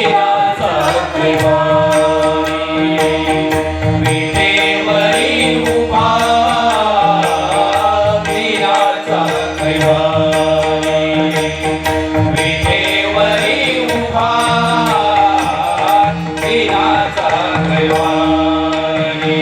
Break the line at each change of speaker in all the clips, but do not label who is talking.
वीराचा कैवारी विटेवरी उभा वीराचा कैवारी विटेवरी उभा वीराचा कैवारी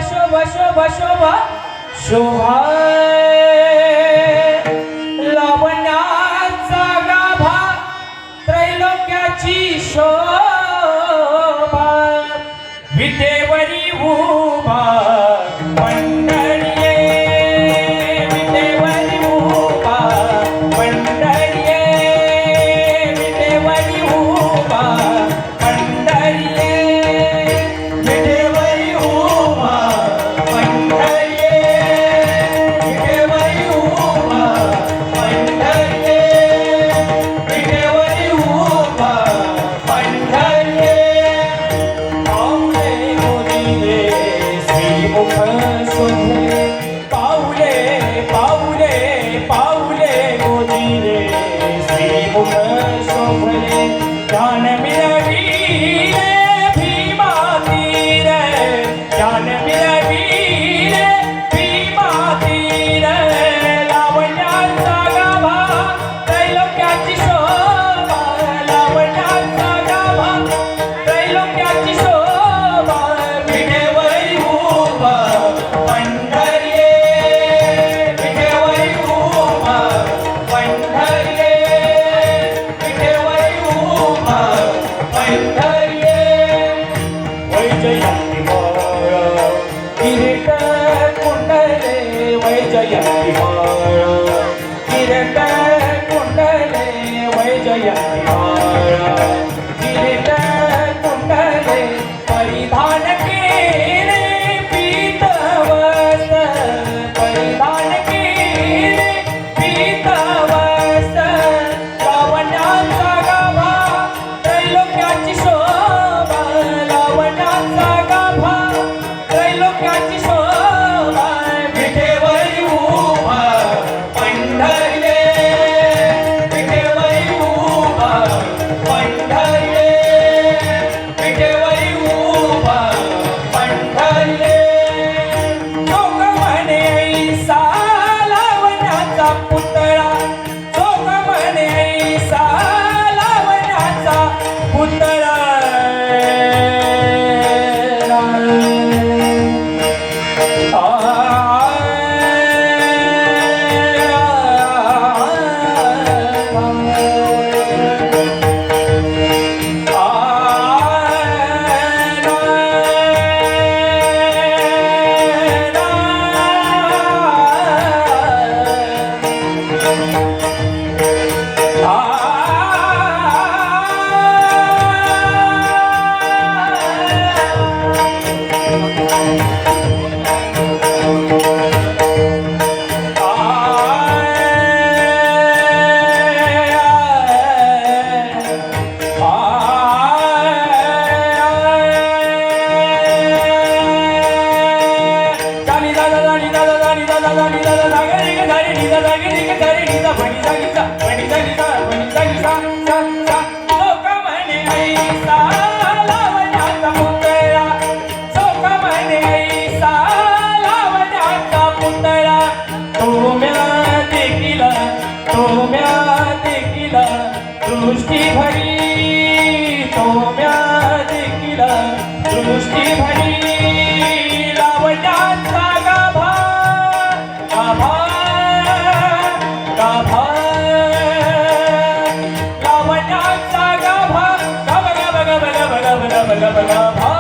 शोभा शोभा शोभा शोभा शोभा लावण्याचा गाभा त्रैलोक्याची शोभा विटेवरी उभा पंढरीये विटेवरी उभा पंढरीये विटेवरी उभा पंढरीये विटेवरी उभा पंढरीये विटेवरी उभा पंढरीये विटेवरी उभा पंढरीये पाऊले पाऊले पाऊले मोदीरे श्रीमुख शोभले ध्यान मिळवीले भीमा तीर ध्यान मिळवीले भीमा तीर लावण्याचा गाभा त्रैलोक्याची शोभा लावण्याचा गाभा त्रैलोक्याची शोभा विटेवरी उभा पंढरीये विटेवरी उभा पंढरीये विटेवरी उभा पंढरीये वैजयंती माळ किरीट कुंडले वैजयंती माळ किरीट कुंडले वैजयंती माळ किरीट कुंडले परिधान केले पीतवस्त्र परिधान केले पीतवस्त्र लावण्याचा गाभा त्रैलोक्याची शोभा लावण्याचा गाभा त्रैलोक्याची शोभा विटेवरी उभा पंढरीये विटेवरी उभा पंढरीये विटेवरी उभा पंढरीये जोग म्हणे ऐसा लावण्याचा पुतळा जोग म्हणे ऐसा लावण्याचा पुतळा दृष्टी भरी तोम्या देखील दृष्टी भरी लावण्याचा गाभा गाभा गाभा लावण्याचा गाभा गाभा गाभा गाभा गाभा गाभा गाभा गाभा गाभा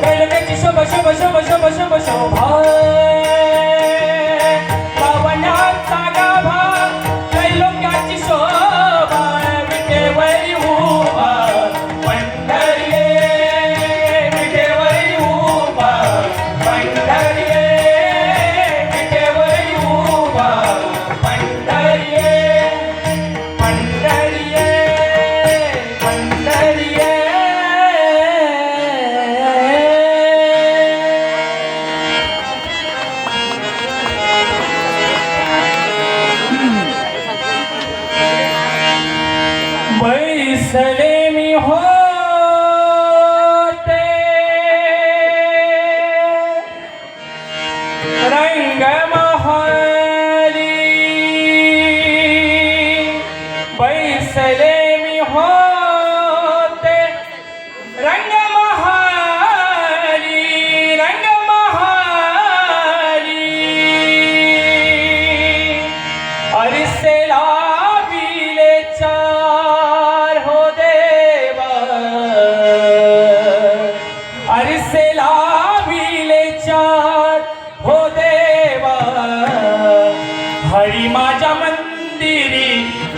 त्रैलोक्याची शोभा शोभा शोभा शोभा शोभा शोभा लावण्याचा गाभा त्रैलोक्याची शोभा आरसे लाविले चार हो देवा हरी माझ्या मंदिरी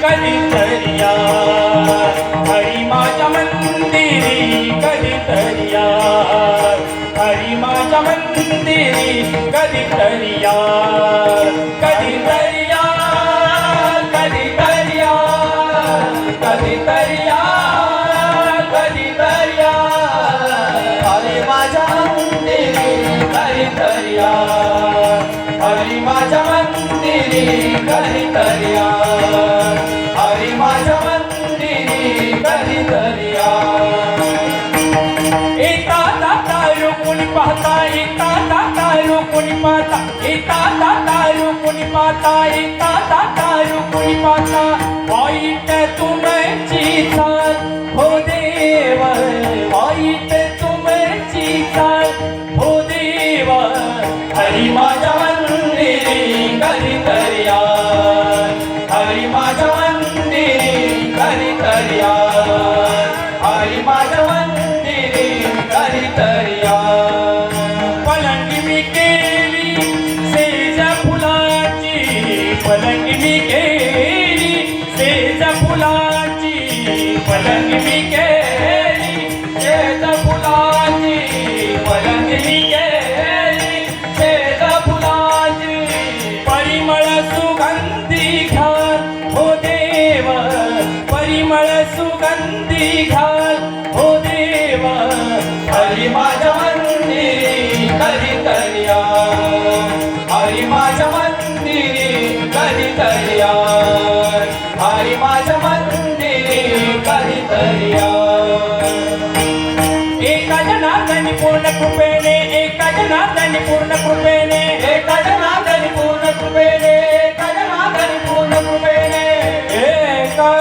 कधीतरी या हरी माझ्या मंदिरी कधीतरी या हरी माझ्या मंदिरी कधीतरी या कधीतरी या कधीतरी या कधीतरी या कधीतरी या
हरी माझ्या मंदिरी कधीतरी या हरी माझ्या मंदिरी कधीतरी या हरी माझ्या मंदिरी कधीतरी या
येता दाता कोणी पाहता येता दाता कोणी पाहता येता दाता कोणी पाहता येता दाता कोणी पाहता वाईट तुमची चाल हो देवा वाईट तुमची चाल हो देवा
हरी माझ्या मंदिरी कधीतरी या हरी माझ्या मंदिरी कधीतरी या हरी माझ्या मंदिरी कधीतरी या
पलंगी मी केली सेज फुलाची पलंगी मी केली सेज फुलाची पलंगी मी केली सेज फुलाची
पलंगी मी केली शेत फुलाची
परिमळ सुगंधी घाल हो देवा परिमळ सुगंधी घाल हो देवा
हरी माझ्या मंदिरी कधीतरी या हरी माझ्या मंदिरी कधीतरी या हरी माझ्या मंदिरी कधीतरी या
एका जनार्दनी पूर्ण कृपेने एका जनार्दनी पूर्ण कृपेने
एका जनार्दनी पूर्ण कृपेने एका जनार्दनी पूर्ण कृपेने
एका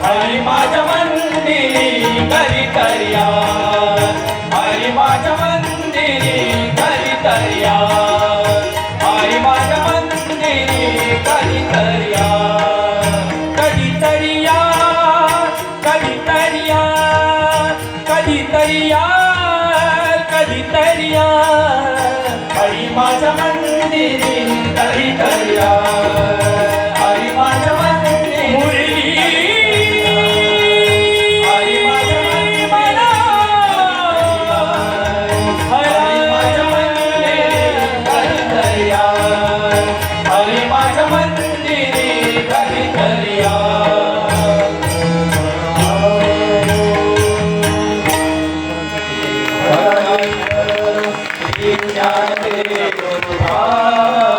हरी माझ्या मंदिरी कधीतरी या हरी माझ्या मंदिरी कधीतरी या हरी माझ्या मंदिरी कधीतरी या
कधीतरी या कधीतरी या कधीतरी या कधीतरी या
हरी माझ्या मंदिरी कधीतरी या हरी माझ्या मंदिरी
मुरली
हरी माझ्या मंदिरी हरी माझ्या मंदिरी कधीतरी या हरी माझ्या मंदिरी कधीतरी या ज्ञान दे गुरु